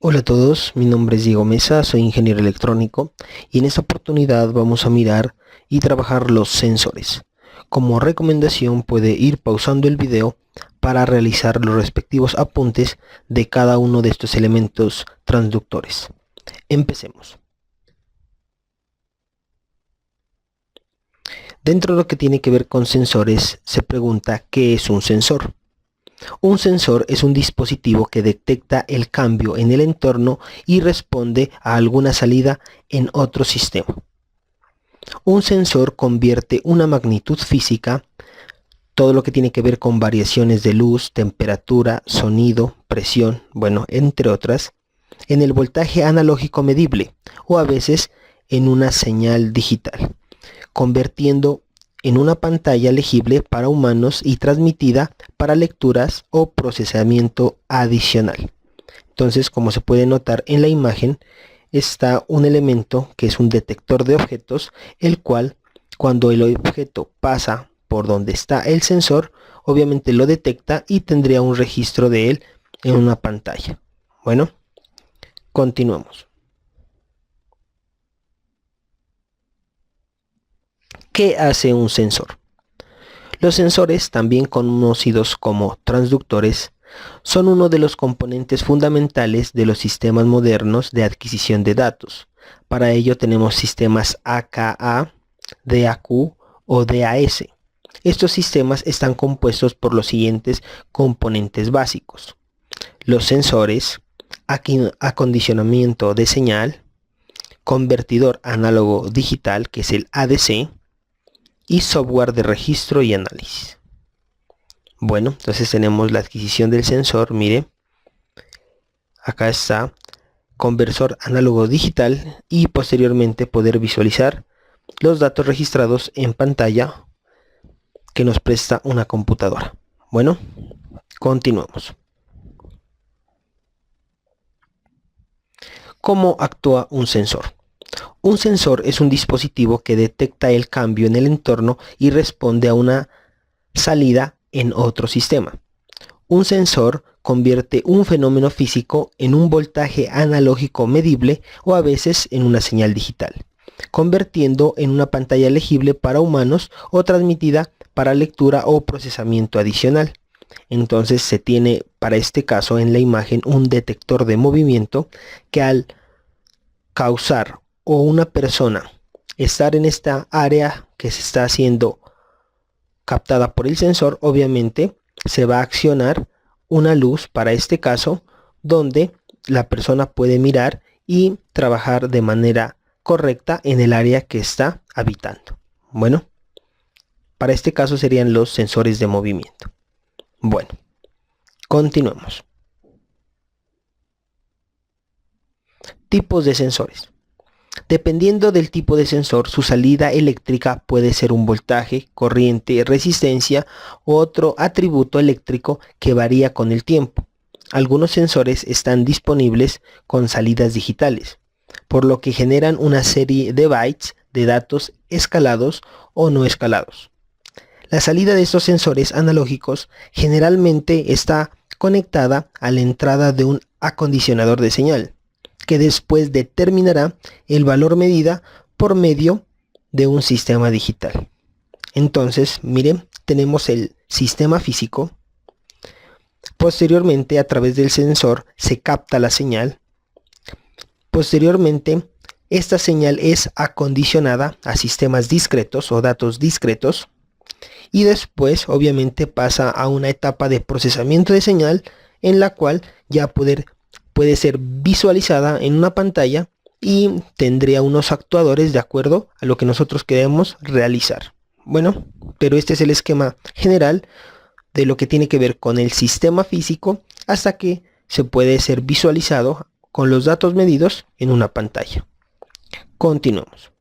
Hola a todos, mi nombre es Diego Mesa, soy ingeniero electrónico y en esta oportunidad vamos a mirar y trabajar los sensores. Como recomendación puede ir pausando el video para realizar los respectivos apuntes de cada uno de estos elementos transductores. Empecemos. Dentro de lo que tiene que ver con sensores se pregunta ¿qué es un sensor? Un sensor es un dispositivo que detecta el cambio en el entorno y responde a alguna salida en otro sistema. Un sensor convierte una magnitud física, todo lo que tiene que ver con variaciones de luz, temperatura, sonido, presión, bueno, entre otras, en el voltaje analógico medible o a veces en una señal digital, convirtiendo en una pantalla legible para humanos y transmitida para lecturas o procesamiento adicional. Entonces, como se puede notar en la imagen, está un elemento que es un detector de objetos, el cual cuando el objeto pasa por donde está el sensor, obviamente lo detecta y tendría un registro de él en una pantalla. Bueno, continuemos. ¿Qué hace un sensor? Los sensores, también conocidos como transductores, son uno de los componentes fundamentales de los sistemas modernos de adquisición de datos. Para ello tenemos sistemas AKA, DAQ o DAS. Estos sistemas están compuestos por los siguientes componentes básicos: los sensores, acondicionamiento de señal, convertidor análogo digital, que es el ADC, y software de registro y análisis. Bueno, entonces tenemos la adquisición del sensor, mire, acá está, conversor análogo digital y posteriormente poder visualizar los datos registrados en pantalla que nos presta una computadora. Bueno, continuemos. ¿Cómo actúa un sensor? Un sensor es un dispositivo que detecta el cambio en el entorno y responde a una salida en otro sistema. Un sensor convierte un fenómeno físico en un voltaje analógico medible o a veces en una señal digital, convirtiendo en una pantalla legible para humanos o transmitida para lectura o procesamiento adicional. Entonces se tiene para este caso en la imagen un detector de movimiento que al causar o una persona estar en esta área que se está siendo captada por el sensor, obviamente se va a accionar una luz para este caso donde la persona puede mirar y trabajar de manera correcta en el área que está habitando. Bueno, para este caso serían los sensores de movimiento. Bueno, continuemos. Tipos de sensores. Dependiendo del tipo de sensor, su salida eléctrica puede ser un voltaje, corriente, resistencia u otro atributo eléctrico que varía con el tiempo. Algunos sensores están disponibles con salidas digitales, por lo que generan una serie de bytes de datos escalados o no escalados. La salida de estos sensores analógicos generalmente está conectada a la entrada de un acondicionador de señal, que después determinará el valor medida por medio de un sistema digital. Entonces, miren, tenemos el sistema físico. Posteriormente, a través del sensor se capta la señal. Posteriormente, esta señal es acondicionada a sistemas discretos o datos discretos. Y después, obviamente, pasa a una etapa de procesamiento de señal en la cual ya puede ser visualizada en una pantalla y tendría unos actuadores de acuerdo a lo que nosotros queremos realizar. Bueno, pero este es el esquema general de lo que tiene que ver con el sistema físico hasta que se puede ser visualizado con los datos medidos en una pantalla. Continuemos.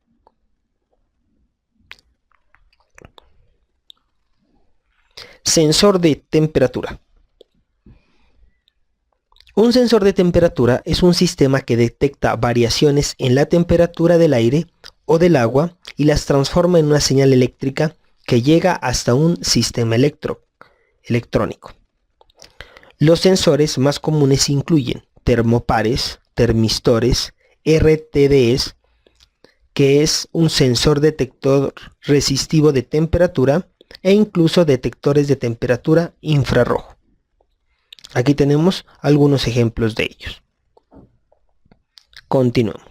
Sensor de temperatura. Un sensor de temperatura es un sistema que detecta variaciones en la temperatura del aire o del agua y las transforma en una señal eléctrica que llega hasta un sistema electrónico. Los sensores más comunes incluyen termopares, termistores, RTDs, que es un sensor detector resistivo de temperatura, e incluso detectores de temperatura infrarrojo. Aquí tenemos algunos ejemplos de ellos. Continuamos.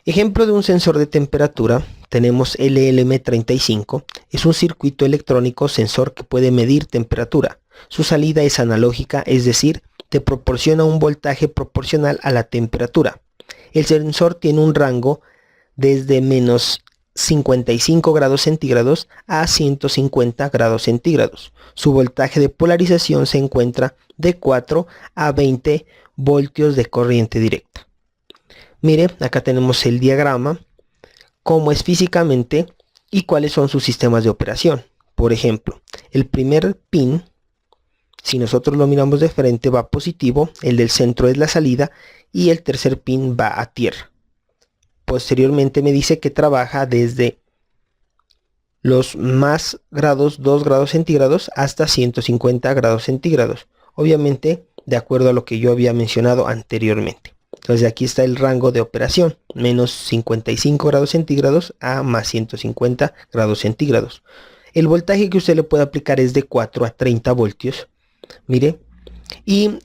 Ejemplo de un sensor de temperatura, tenemos el LM35, es un circuito electrónico sensor que puede medir temperatura. Su salida es analógica, es decir, te proporciona un voltaje proporcional a la temperatura. El sensor tiene un rango desde menos 55 grados centígrados a 150 grados centígrados. Su voltaje de polarización se encuentra de 4 a 20 voltios de corriente directa. Mire, acá tenemos el diagrama, cómo es físicamente y cuáles son sus sistemas de operación. Por ejemplo, el primer pin, si nosotros lo miramos de frente, va positivo, el del centro es la salida y el tercer pin va a tierra. Posteriormente me dice que trabaja desde los más grados, 2 grados centígrados hasta 150 grados centígrados. Obviamente, de acuerdo a lo que yo había mencionado anteriormente. Entonces aquí está el rango de operación, menos 55 grados centígrados a más 150 grados centígrados. El voltaje que usted le puede aplicar es de 4 a 30 voltios. Mire, y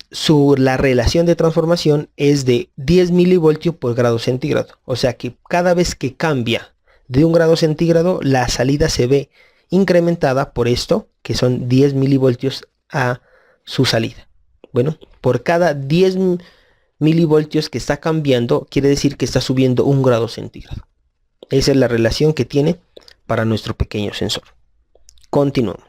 la relación de transformación es de 10 milivoltios por grado centígrado. O sea que cada vez que cambia de 1 grado centígrado, la salida se ve incrementada por esto, que son 10 milivoltios a su salida. Bueno, por cada 10 milivoltios que está cambiando, quiere decir que está subiendo 1 grado centígrado. Esa es la relación que tiene para nuestro pequeño sensor. Continuamos.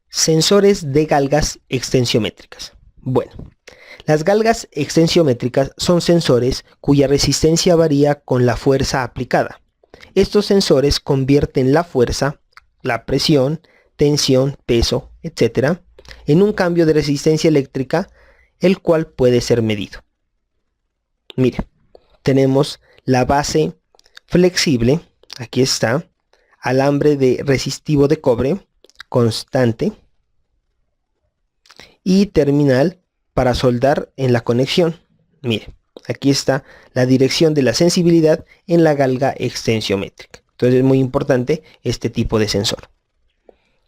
Sensores de galgas extensiométricas. Bueno, las galgas extensiométricas son sensores cuya resistencia varía con la fuerza aplicada. Estos sensores convierten la fuerza, la presión, tensión, peso, etc., en un cambio de resistencia eléctrica, el cual puede ser medido. Mire, tenemos la base flexible, aquí está, alambre de resistivo de cobre, constante, y terminal para soldar en la conexión. Mire, aquí está la dirección de la sensibilidad en la galga extensiométrica. Entonces es muy importante este tipo de sensor.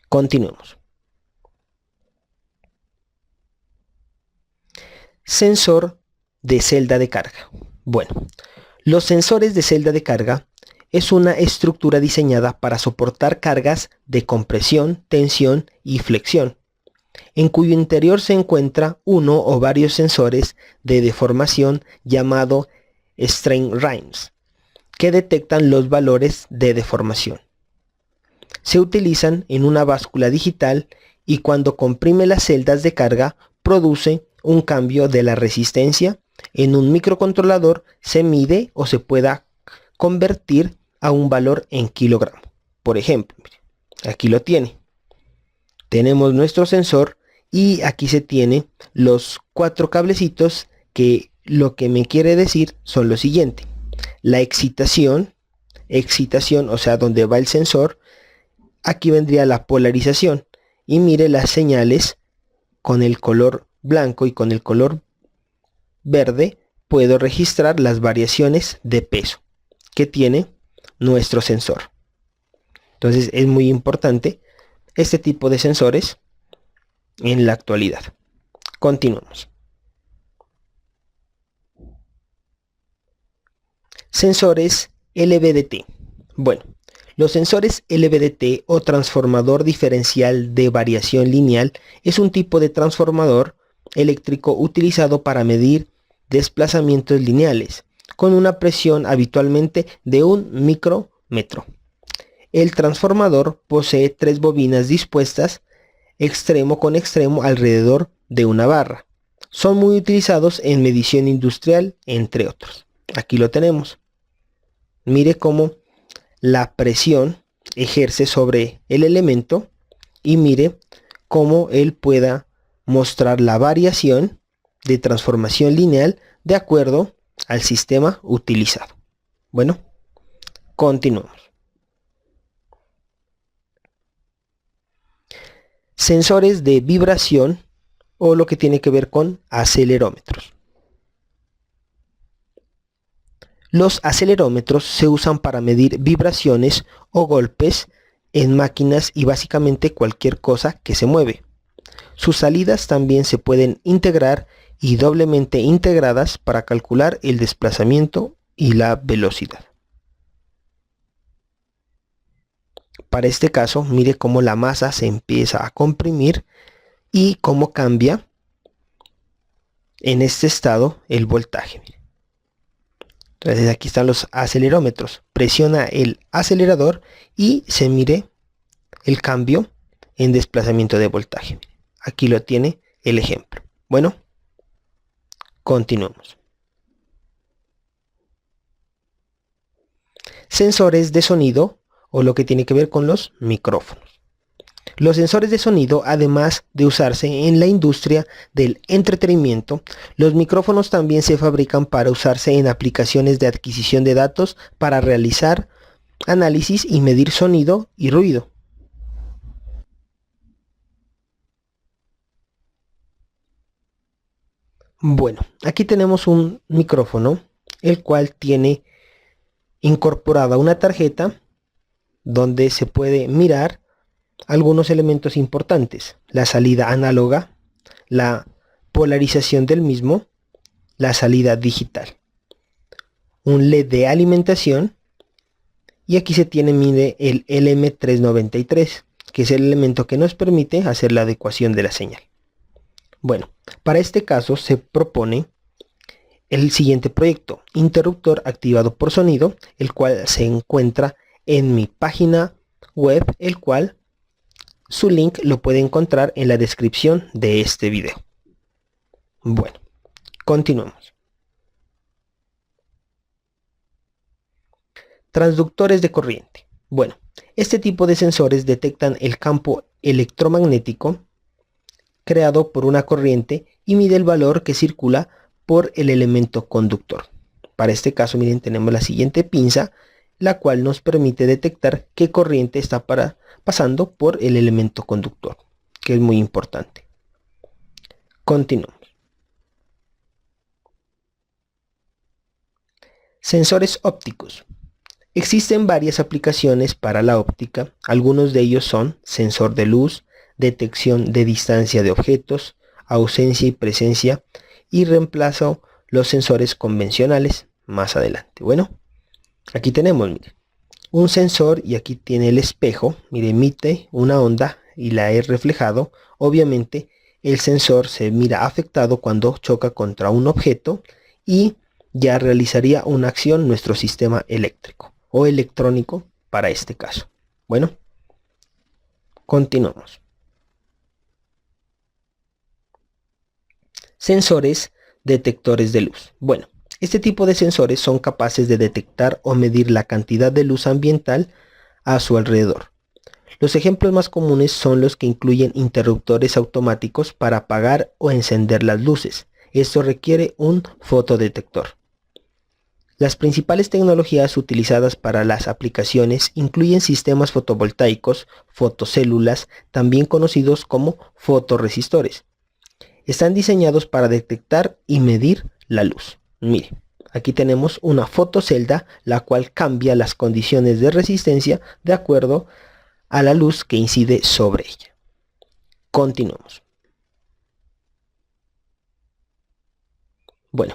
Continuemos. Sensor de celda de carga. Bueno, los sensores de celda de carga es una estructura diseñada para soportar cargas de compresión, tensión y flexión, en cuyo interior se encuentra uno o varios sensores de deformación llamado strain rings, que detectan los valores de deformación. Se utilizan en una báscula digital y cuando comprime las celdas de carga produce un cambio de la resistencia. En un microcontrolador se mide o se pueda convertir a un valor en kilogramo. Por ejemplo, aquí lo tiene. Tenemos nuestro sensor y aquí se tiene los 4 cablecitos que lo que me quiere decir son lo siguiente. La excitación, o sea, donde va el sensor. Aquí vendría la polarización y mire las señales con el color blanco y con el color verde. Puedo registrar las variaciones de peso que tiene nuestro sensor. Entonces es muy importante este tipo de sensores en la actualidad. Continuamos. Sensores LVDT. Bueno, los sensores LVDT o transformador diferencial de variación lineal es un tipo de transformador eléctrico utilizado para medir desplazamientos lineales con una presión habitualmente de 1 micrómetro. El transformador posee 3 bobinas dispuestas extremo con extremo alrededor de una barra. Son muy utilizados en medición industrial, entre otros. Aquí lo tenemos. Mire cómo la presión ejerce sobre el elemento y mire cómo él pueda mostrar la variación de transformación lineal de acuerdo al sistema utilizado. Bueno, continuamos. Sensores de vibración o lo que tiene que ver con acelerómetros. Los acelerómetros se usan para medir vibraciones o golpes en máquinas y básicamente cualquier cosa que se mueve. Sus salidas también se pueden integrar y doblemente integradas para calcular el desplazamiento y la velocidad. Para este caso, mire cómo la masa se empieza a comprimir y cómo cambia en este estado el voltaje. Entonces aquí están los acelerómetros. Presiona el acelerador y se mire el cambio en desplazamiento de voltaje. Aquí lo tiene el ejemplo. Bueno, continuemos. Sensores de sonido o lo que tiene que ver con los micrófonos. Los sensores de sonido, además de usarse en la industria del entretenimiento, los micrófonos también se fabrican para usarse en aplicaciones de adquisición de datos para realizar análisis y medir sonido y ruido. Bueno, aquí tenemos un micrófono, el cual tiene incorporada una tarjeta donde se puede mirar algunos elementos importantes: la salida análoga, la polarización del mismo, la salida digital, un LED de alimentación y aquí se tiene, mire, el LM393, que es el elemento que nos permite hacer la adecuación de la señal. Bueno, para este caso se propone el siguiente proyecto: interruptor activado por sonido, el cual se encuentra en mi página web, el cual su link lo puede encontrar en la descripción de este video. Bueno, continuemos. Transductores de corriente. Bueno, este tipo de sensores detectan el campo electromagnético creado por una corriente y mide el valor que circula por el elemento conductor. Para este caso, miren, tenemos la siguiente pinza, la cual nos permite detectar qué corriente está pasando por el elemento conductor, que es muy importante. Continuamos. Sensores ópticos. Existen varias aplicaciones para la óptica. Algunos de ellos son sensor de luz, detección de distancia de objetos, ausencia y presencia, y reemplazo los sensores convencionales más adelante. Bueno, aquí tenemos, mire, un sensor y aquí tiene el espejo. Mire, emite una onda y la he reflejado. Obviamente el sensor se mira afectado cuando choca contra un objeto y ya realizaría una acción nuestro sistema eléctrico o electrónico para este caso. Bueno, continuamos. Sensores detectores de luz. Bueno, este tipo de sensores son capaces de detectar o medir la cantidad de luz ambiental a su alrededor. Los ejemplos más comunes son los que incluyen interruptores automáticos para apagar o encender las luces. Esto requiere un fotodetector. Las principales tecnologías utilizadas para las aplicaciones incluyen sistemas fotovoltaicos, fotocélulas, también conocidos como fotorresistores. Están diseñados para detectar y medir la luz. Mire, aquí tenemos una fotocelda, la cual cambia las condiciones de resistencia de acuerdo a la luz que incide sobre ella. Continuamos. Bueno,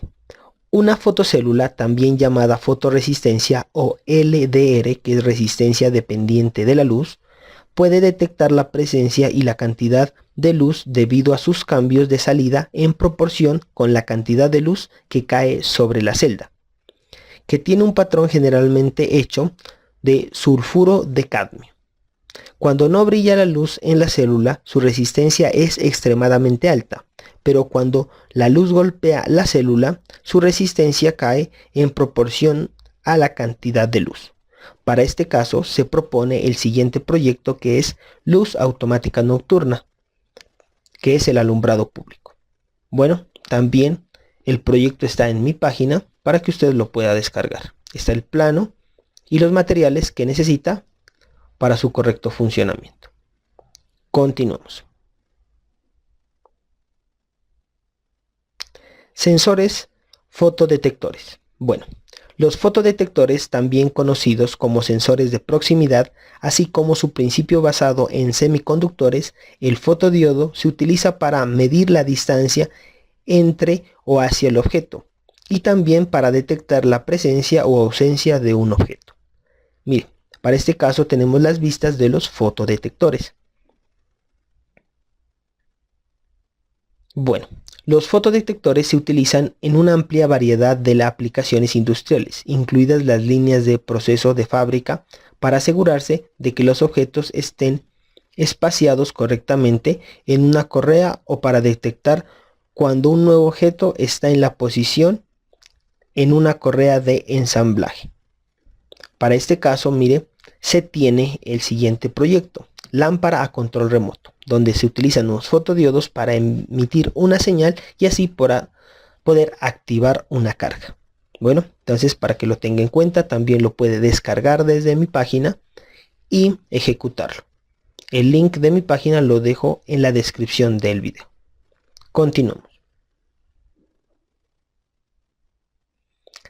una fotocélula, también llamada fotorresistencia o LDR, que es resistencia dependiente de la luz, puede detectar la presencia y la cantidad de luz debido a sus cambios de salida en proporción con la cantidad de luz que cae sobre la celda, que tiene un patrón generalmente hecho de sulfuro de cadmio. Cuando no brilla la luz en la célula, su resistencia es extremadamente alta, pero cuando la luz golpea la célula, su resistencia cae en proporción a la cantidad de luz. Para este caso se propone el siguiente proyecto, que es luz automática nocturna, que es el alumbrado público. Bueno, también el proyecto está en mi página para que usted lo pueda descargar. Está el plano y los materiales que necesita para su correcto funcionamiento. Continuamos. Sensores fotodetectores. Bueno, los fotodetectores, también conocidos como sensores de proximidad, así como su principio basado en semiconductores, el fotodiodo se utiliza para medir la distancia entre o hacia el objeto y también para detectar la presencia o ausencia de un objeto. Mire, para este caso tenemos las vistas de los fotodetectores. Bueno, los fotodetectores se utilizan en una amplia variedad de aplicaciones industriales, incluidas las líneas de proceso de fábrica, para asegurarse de que los objetos estén espaciados correctamente en una correa o para detectar cuando un nuevo objeto está en la posición en una correa de ensamblaje. Para este caso, mire, se tiene el siguiente proyecto: lámpara a control remoto, donde se utilizan unos fotodiodos para emitir una señal y así poder activar una carga. Bueno, entonces para que lo tenga en cuenta, también lo puede descargar desde mi página y ejecutarlo. El link de mi página lo dejo en la descripción del video. Continuamos.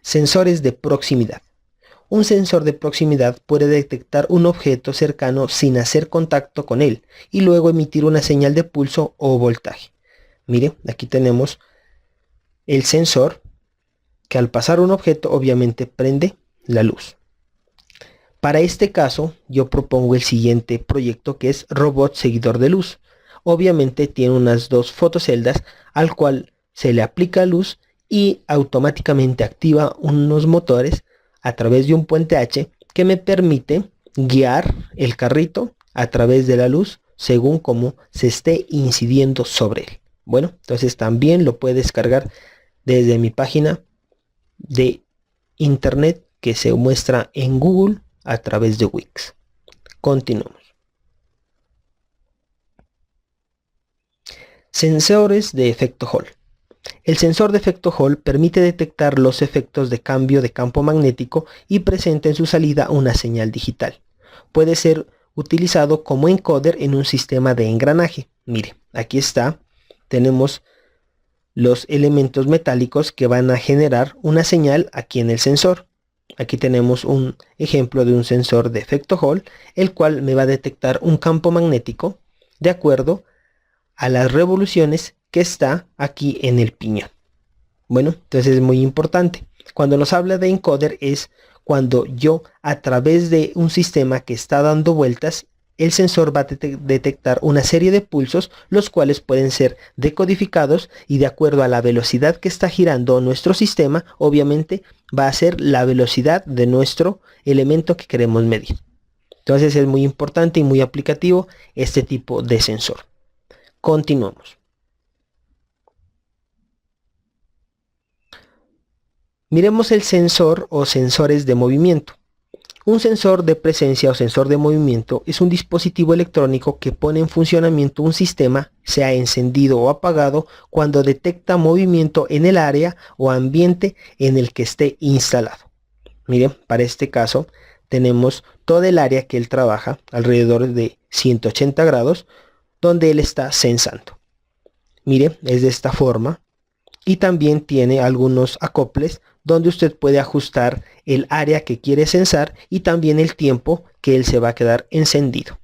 Sensores de proximidad. Un sensor de proximidad puede detectar un objeto cercano sin hacer contacto con él y luego emitir una señal de pulso o voltaje. Mire, aquí tenemos el sensor que al pasar un objeto obviamente prende la luz. Para este caso yo propongo el siguiente proyecto, que es robot seguidor de luz. Obviamente tiene unas dos fotoceldas al cual se le aplica luz y automáticamente activa unos motores a través de un puente H que me permite guiar el carrito a través de la luz según como se esté incidiendo sobre él. Bueno, entonces también lo puede descargar desde mi página de internet que se muestra en Google a través de Wix. Continuamos. Sensores de efecto Hall. El sensor de efecto Hall permite detectar los efectos de cambio de campo magnético y presenta en su salida una señal digital. Puede ser utilizado como encoder en un sistema de engranaje. Mire, aquí está. Tenemos los elementos metálicos que van a generar una señal aquí en el sensor. Aquí tenemos un ejemplo de un sensor de efecto Hall, el cual me va a detectar un campo magnético de acuerdo a las revoluciones que está aquí en el piñón. Bueno, entonces es muy importante. Cuando nos habla de encoder es cuando yo, a través de un sistema que está dando vueltas, el sensor va a detectar una serie de pulsos, los cuales pueden ser decodificados y de acuerdo a la velocidad que está girando nuestro sistema, obviamente va a ser la velocidad de nuestro elemento que queremos medir. Entonces es muy importante y muy aplicativo este tipo de sensor. Continuamos. Miremos el sensor o sensores de movimiento. Un sensor de presencia o sensor de movimiento es un dispositivo electrónico que pone en funcionamiento un sistema, sea encendido o apagado, cuando detecta movimiento en el área o ambiente en el que esté instalado. Miren, para este caso tenemos todo el área que él trabaja, alrededor de 180 grados, donde él está sensando. Mire, es de esta forma. Y también tiene algunos acoples donde usted puede ajustar el área que quiere sensar y también el tiempo que él se va a quedar encendido.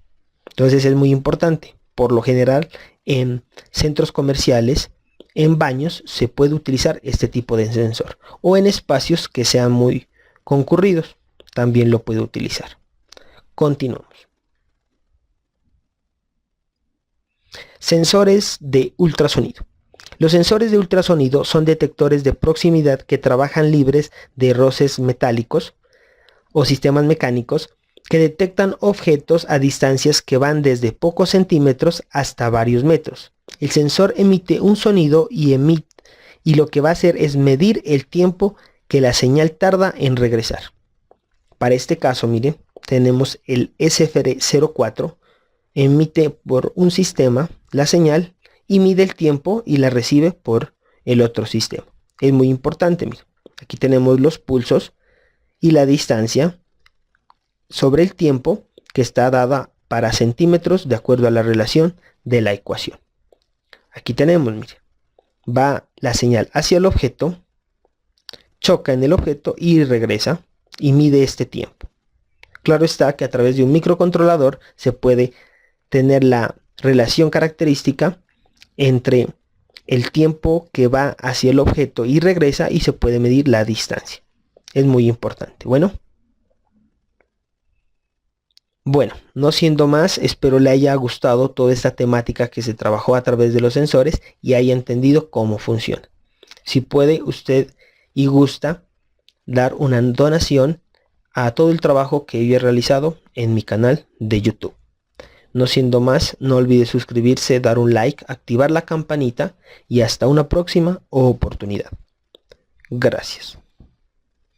Entonces es muy importante. Por lo general en centros comerciales, en baños, se puede utilizar este tipo de sensor. O en espacios que sean muy concurridos, también lo puede utilizar. Continuamos. Sensores de ultrasonido. Los sensores de ultrasonido son detectores de proximidad que trabajan libres de roces metálicos o sistemas mecánicos que detectan objetos a distancias que van desde pocos centímetros hasta varios metros. El sensor emite un sonido y lo que va a hacer es medir el tiempo que la señal tarda en regresar. Para este caso, miren, tenemos el SFR04, emite por un sistema la señal y mide el tiempo y la recibe por el otro sistema. Es muy importante, miren. Aquí tenemos los pulsos y la distancia sobre el tiempo que está dada para centímetros de acuerdo a la relación de la ecuación. Aquí tenemos, miren, va la señal hacia el objeto, choca en el objeto y regresa y mide este tiempo. Claro está que a través de un microcontrolador se puede tener la relación característica entre el tiempo que va hacia el objeto y regresa, y se puede medir la distancia. Es muy importante. Bueno, no siendo más, espero le haya gustado toda esta temática que se trabajó a través de los sensores y haya entendido cómo funciona. Si puede usted y gusta dar una donación a todo el trabajo que yo he realizado en mi canal de YouTube. No siendo más, no olvide suscribirse, dar un like, activar la campanita y hasta una próxima oportunidad. Gracias.